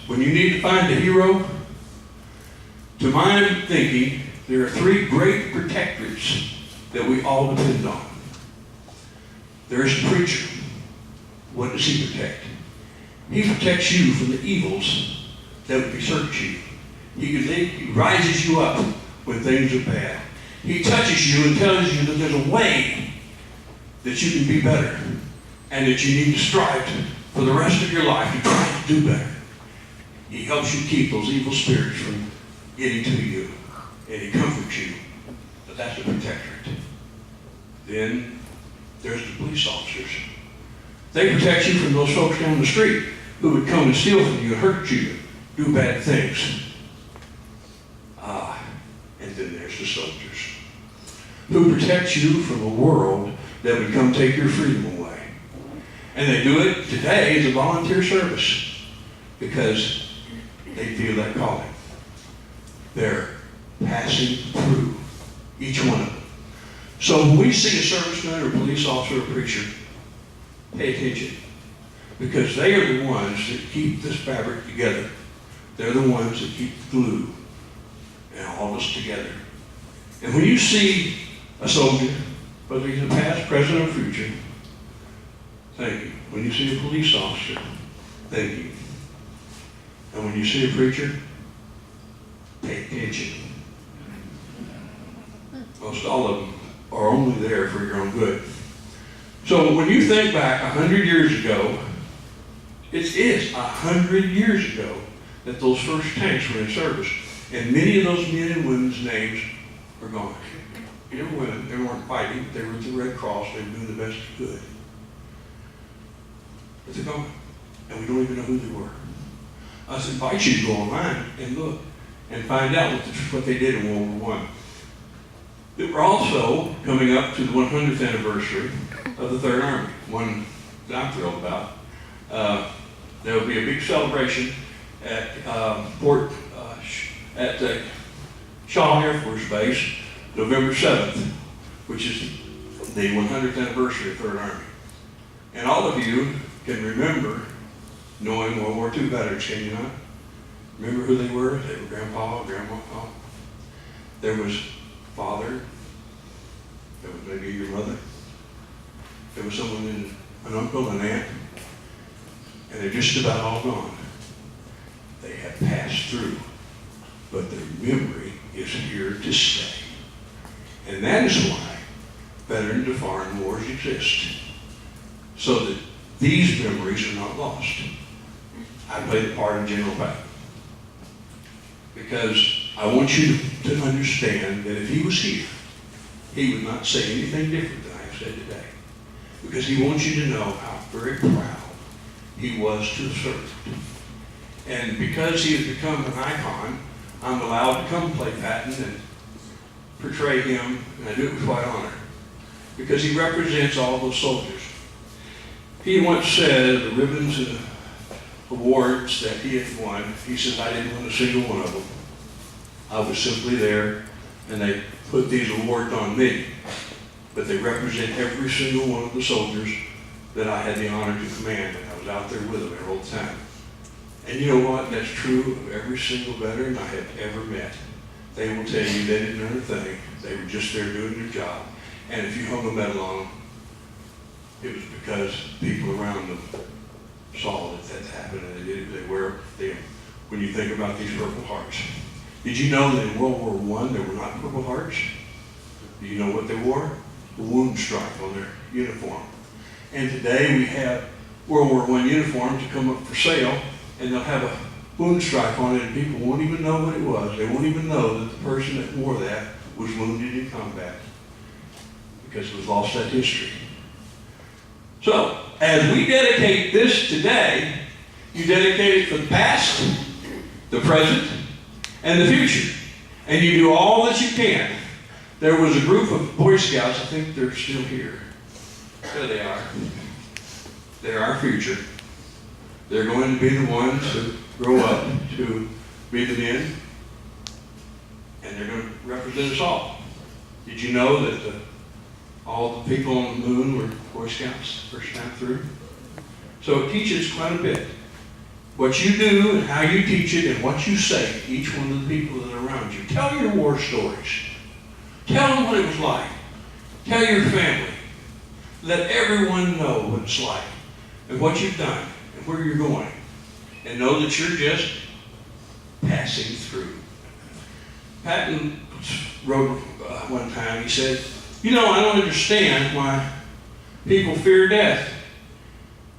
when you need to find a hero, to my thinking, there are three great protectors that we all depend on. There's the preacher. What does he protect? He protects you from the evils that would beseech you. He rises you up when things are bad. He touches you and tells you that there's a way that you can be better and that you need to strive for the rest of your life to try to do better. He helps you keep those evil spirits from getting to you, and he comforts you. But that's the protectorate. Then there's the police officers. They protect you from those folks down the street who would come and steal from you and hurt you, do bad things. And then there's the soldiers who protect you from a world that would come take your freedom away. And they do it today as a volunteer service because they feel that calling. They're passing through, each one of them. So when we see a serviceman or a police officer or a preacher, pay attention, because they are the ones that keep this fabric together. They're the ones that keep the glue and all of us together. And when you see a soldier, whether he's a past, present, or future, thank you. When you see a police officer, thank you. And when you see a preacher, pay attention. Most all of them are only there for your own good. So when you think back 100 years ago, it is 100 years ago that those first tanks were in service. And many of those men and women's names are gone. They weren't fighting. They were at the Red Cross. They were doing the best they could. But they're gone. And we don't even know who they were. I invite you to go online and look and find out what they did in World War I. We're also coming up to the 100th anniversary of the Third Army, one that I'm thrilled about. There will be a big celebration at Shaw Air Force Base, November 7th, which is the 100th anniversary of the Third Army. And all of you can remember knowing World War II veterans, can you not? Remember who they were? They were Grandpa, Grandma. There was Father. There was maybe your mother. There was someone, an uncle, an aunt. And they're just about all gone. They have passed through, but their memory is here to stay. And that is why veterans of foreign wars exist, so that these memories are not lost. I played the part of General Patton because I want you to understand that if he was here, he would not say anything different than I have said today, because he wants you to know how very proud he was to have served. And because he has become an icon, I'm allowed to come play Patton and portray him, and I do it with quite honor, because he represents all those soldiers. He once said the ribbons and awards that he had won, he said, I didn't win a single one of them. I was simply there, and they put these awards on me, but they represent every single one of the soldiers that I had the honor to command, and I was out there with them every old time. And you know what? That's true of every single veteran I have ever met. They will tell you they didn't earn a thing. They were just there doing their job. And if you hung a medal on them, it was because people around them saw that happened, and they did it. They wear them. When you think about these Purple Hearts, did you know that in World War I there were not Purple Hearts? Do you know what they wore? A wound stripe on their uniform. And today we have World War I uniforms that come up for sale, and they'll have a wound stripe on it, and people won't even know what it was. They won't even know that the person that wore that was wounded in combat, because it was lost that history. So, as we dedicate this today, you dedicate it for the past, the present, and the future. And you do all that you can. There was a group of Boy Scouts, I think they're still here. There they are. They're our future. They're going to be the ones who grow up to be the men, and they're going to represent us all. Did you know that all the people on the moon were Boy Scouts first time through? So it teaches quite a bit. What you do and how you teach it and what you say to each one of the people that are around you. Tell your war stories. Tell them what it was like. Tell your family. Let everyone know what it's like and what you've done and where you're going. And know that you're just passing through. Patton wrote one time, he said, "You know, I don't understand why people fear death.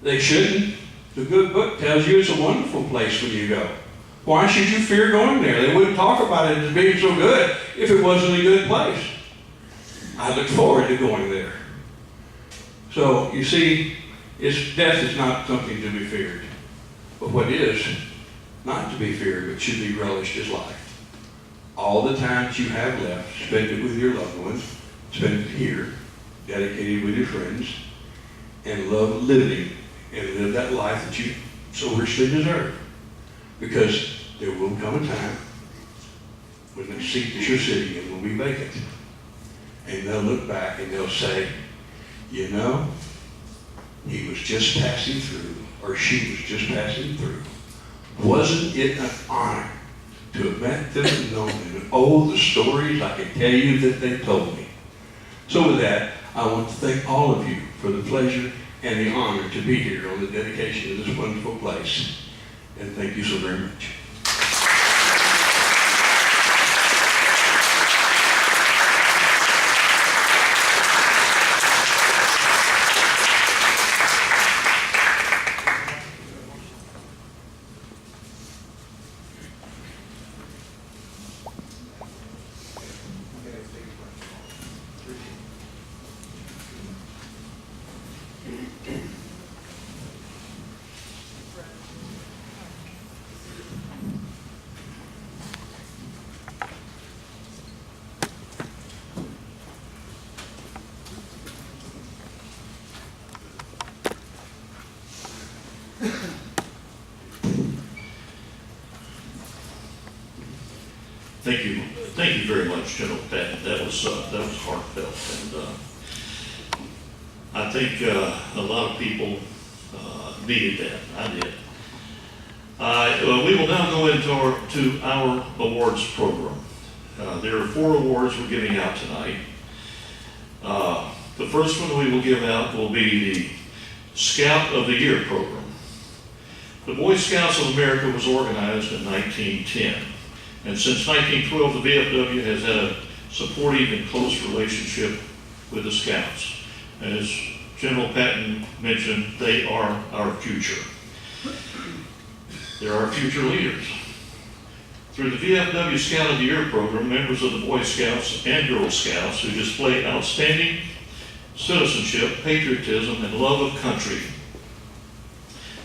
They shouldn't. The good book tells you it's a wonderful place when you go. Why should you fear going there? They wouldn't talk about it as being so good if it wasn't a good place. I look forward to going there." So, you see, death is not something to be feared. But what is not to be feared, but should be relished is life. All the times you have left, spend it with your loved ones, spend it here, dedicated with your friends, and love living, and live that life that you so richly deserve. Because there will come a time when the seat that you're sitting in will be vacant. And they'll look back and they'll say, "You know, he was just passing through, or she was just passing through. Wasn't it an honor to have met them and known them? And oh, the stories I can tell you that they told me." So with that, I want to thank all of you for the pleasure and the honor to be here on the dedication of this wonderful place. And thank you so very much. Thank you very much, General Patton. That was heartfelt, and I think a lot of people needed that. I did. We will now go into our awards program. There are 4 awards we're giving out tonight. The first one we will give out will be the Scout of the Year program. The Boy Scouts of America was organized in 1910. And since 1912, the VFW has had a supportive and close relationship with the Scouts. As General Patton mentioned, they are our future. They're our future leaders. Through the VFW Scout of the Year program, members of the Boy Scouts and Girl Scouts who display outstanding citizenship, patriotism, and love of country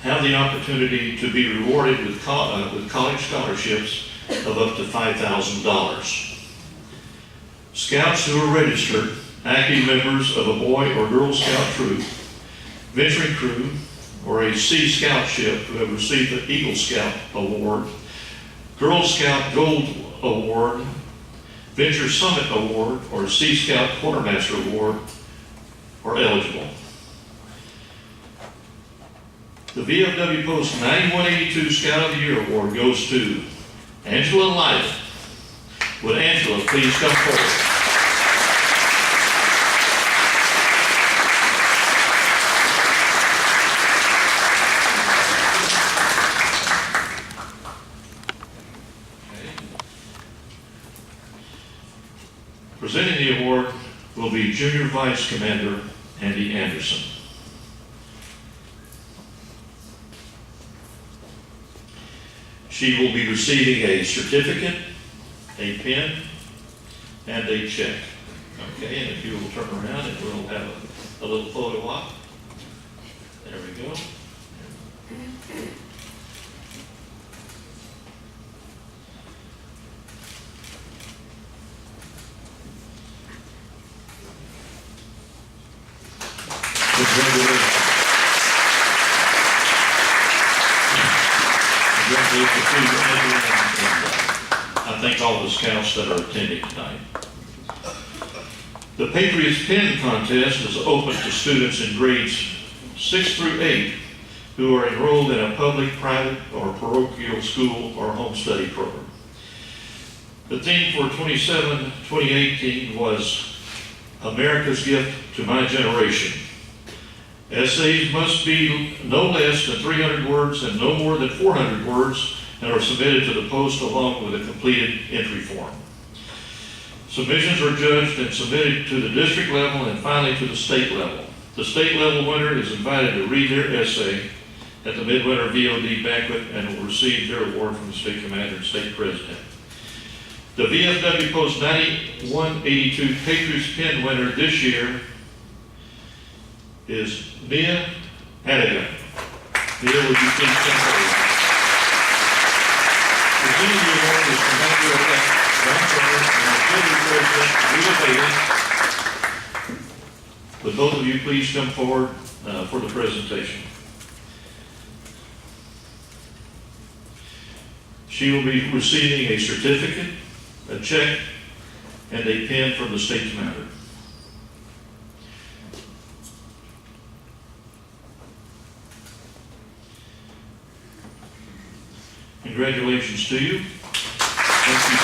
have the opportunity to be rewarded with college scholarships of up to $5,000. Scouts who are registered, active members of a Boy or Girl Scout troop, venturing crew, or a Sea Scout ship who have received the Eagle Scout Award, Girl Scout Gold Award, Venture Summit Award, or Sea Scout Quartermaster Award are eligible. The VFW Post 9182 Scout of the Year Award goes to Angela Lyden. Would Angela please come forward? Okay. Presenting the award will be Junior Vice Commander Andy Anderson. She will be receiving a certificate, a pen, and a check. Okay, and if you will turn around and we'll have a little photo op. There we go. I thank all the Scouts that are attending tonight. The Patriots Pen Contest is open to students in grades 6 through 8 who are enrolled in a public, private, or parochial school or home study program. The theme for 2018 was America's Gift to My Generation. Essays must be no less than 300 words and no more than 400 words and are submitted to the Post along with a completed entry form. Submissions are judged and submitted to the district level and finally to the state level. The state level winner is invited to read their essay at the Midwinter VOD banquet and will receive their award from the state commander and state president. The VFW Post 9182 Patriots Pen winner this year is Mia Hannigan. Mia, would you please come forward? Presenting the award is Commander-elect John Turner and Auxiliary President Rita Bailey. Would both of you please come forward for the presentation? She will be receiving a certificate, a check, and a pen from the state commander. Congratulations to you. Thank you.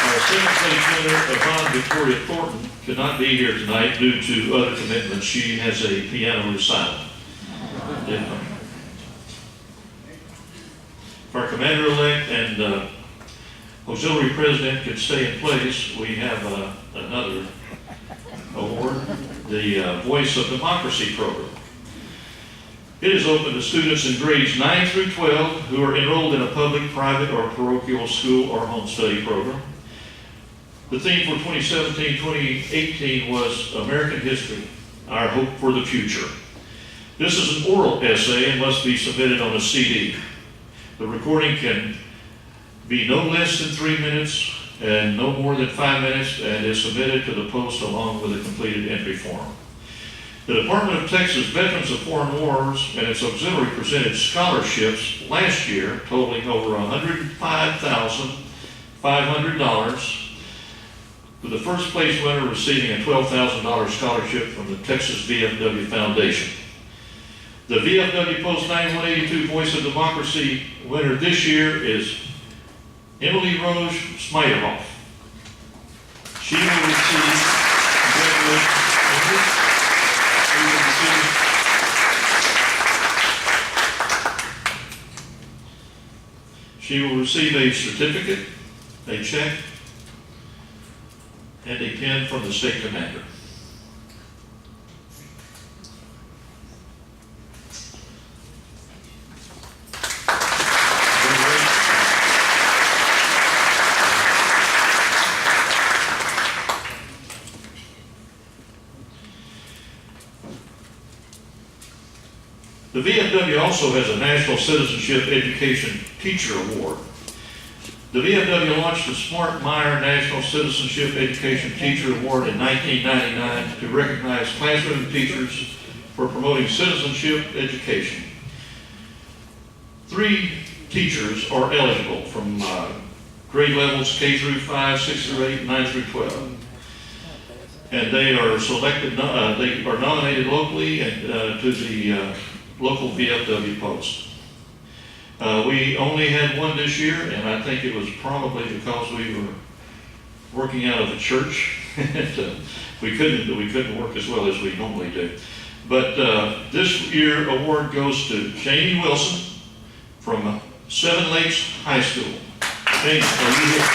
Our second place winner, Yvonne Victoria Thornton, cannot be here tonight due to other commitments. She has a piano recital. If our commander-elect and auxiliary president could stay in place, we have another award, the Voice of Democracy program. It is open to students in grades 9 through 12 who are enrolled in a public, private, or parochial school or home study program. The theme for 2017-2018 was American History, Our Hope for the Future. This is an oral essay and must be submitted on a CD. The recording can be no less than 3 minutes and no more than 5 minutes and is submitted to the Post along with a completed entry form. The Department of Texas Veterans of Foreign Wars and its auxiliary presented scholarships last year totaling over $105,500, with the first place winner receiving a $12,000 scholarship from the Texas VFW Foundation. The VFW Post 9182 Voice of Democracy winner this year is Emily Rose Smiderhoff. She will receive, she will receive a certificate, a check, and a pen from the state commander. The VFW also has a National Citizenship Education Teacher Award. The VFW launched the Smart Meyer National Citizenship Education Teacher Award in 1999 to recognize classroom teachers for promoting citizenship education. 3 teachers are eligible from grade levels K through 5, 6 through 8, 9 through 12. And they are selected, they are nominated locally and to the local VFW Post. We only had one this year, and I think it was probably because we were working out of a church. we couldn't work as well as we normally do. But this year award goes to Jamie Wilson from Seven Lakes High School. Jamie, are you here?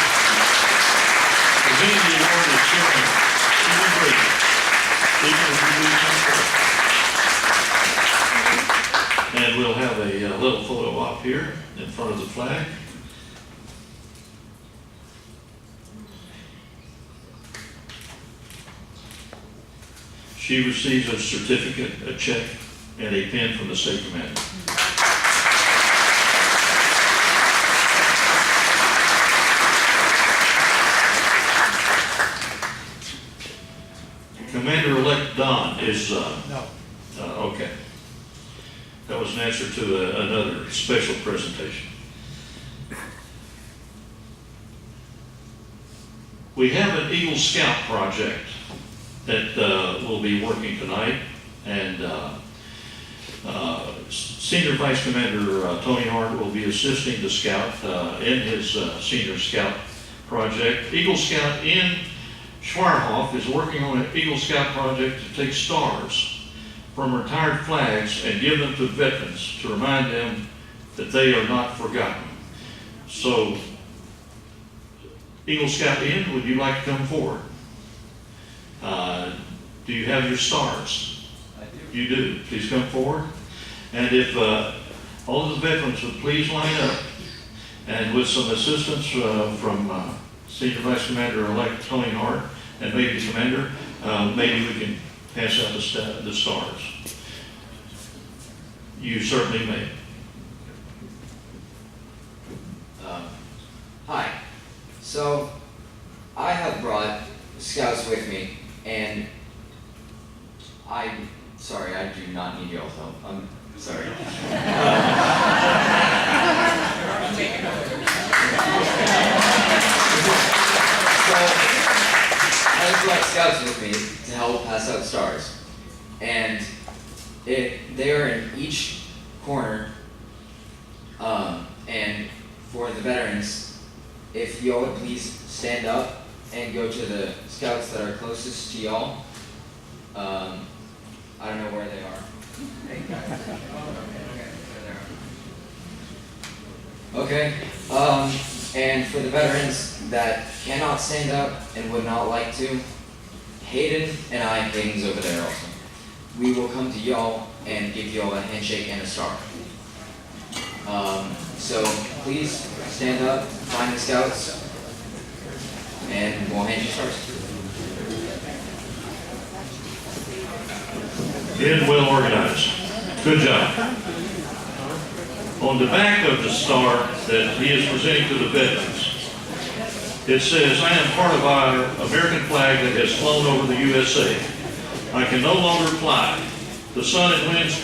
Presenting the award is Chairman Stephen Brady. Stephen, would you please come forward? And we'll have a little photo op here in front of the flag. She receives a certificate, a check, and a pen from the state commander. Commander-elect Don is, No. Okay. That was an answer to another special presentation. We have an Eagle Scout project. that will be working tonight, and Senior Vice Commander Tony Hart will be assisting the scout in his Senior Scout project. Eagle Scout in Schwarhoff is working on an Eagle Scout project to take stars from retired flags and give them to veterans to remind them that they are not forgotten. So, Eagle Scout in, would you like to come forward? Do you have your stars? I do. You do. Please come forward. And if all of the veterans would please line up, and with some assistance from Senior Vice Commander-elect Tony Hart and maybe the Commander, maybe we can pass out the stars. You certainly may. Hi. So, I have brought scouts with me, and sorry, I do not need y'all's help. I'm sorry. So, I brought scouts with me to help pass out stars, and they are in each corner, and for the veterans, if y'all would please stand up and go to the scouts that are closest to y'all. I don't know where they are. Okay, and for the veterans that cannot stand up and would not like to, Hayden's over there also. We will come to y'all and give y'all a handshake and a star. So please stand up, find the scouts, and we'll hand you stars. And well organized. Good job. On the back of the star that he is presenting to the veterans, it says, "I am part of our American flag that has flown over the USA. I can no longer fly. The sun and winds